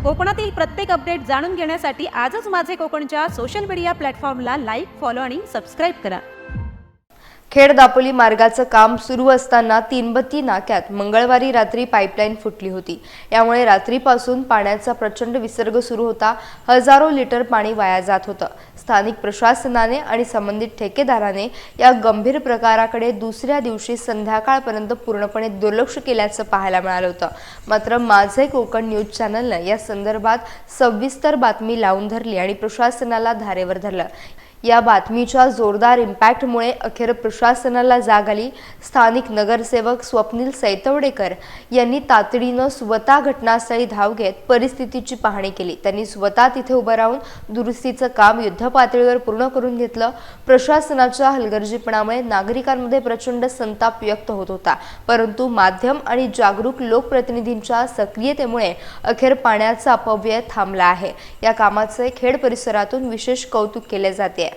कोकणातील प्रत्येक अपडेट जाणून घेण्यासाठी आजच माझे कोकणच्या सोशल मीडिया प्लॅटफॉर्मला लाईक, फॉलो आणि सबस्क्राईब करा। खेड दापोली मार्गाचं काम सुरू असताना तीनबत्ती नाक्यात मंगळवारी रात्री पाईपलाईन फुटली होती। यामुळे रात्रीपासून पाण्याचा प्रचंड विसर्ग सुरू होता। हजारो लिटर पाणी वाया जात होतं। स्थानिक प्रशासनाने आणि संबंधित ठेकेदाराने या गंभीर प्रकाराकडे दुसऱ्या दिवशी संध्याकाळपर्यंत पूर्णपणे दुर्लक्ष केल्याचं पाहायला मिळालं होतं। मात्र माझे कोकण न्यूज चॅनलने या संदर्भात सविस्तर बातमी लावून धरली आणि प्रशासनाला धारेवर धरलं। या बातमीच्या जोरदार इम्पॅक्टमुळे अखेर प्रशासनाला जाग आली। स्थानिक नगरसेवक स्वप्नील सैतवडेकर यांनी तातडीनं स्वतः घटनास्थळी धाव घेत परिस्थितीची पाहणी केली। त्यांनी स्वतः तिथे उभं राहून दुरुस्तीचं काम युद्धपातळीवर पूर्ण करून घेतलं। प्रशासनाच्या हलगर्जीपणामुळे नागरिकांमध्ये प्रचंड संताप व्यक्त होत होता, परंतु माध्यम आणि जागरूक लोकप्रतिनिधींच्या सक्रियतेमुळे अखेर पाण्याचा अपव्यय थांबला आहे। या कामाचे खेड परिसरातून विशेष कौतुक केले जाते।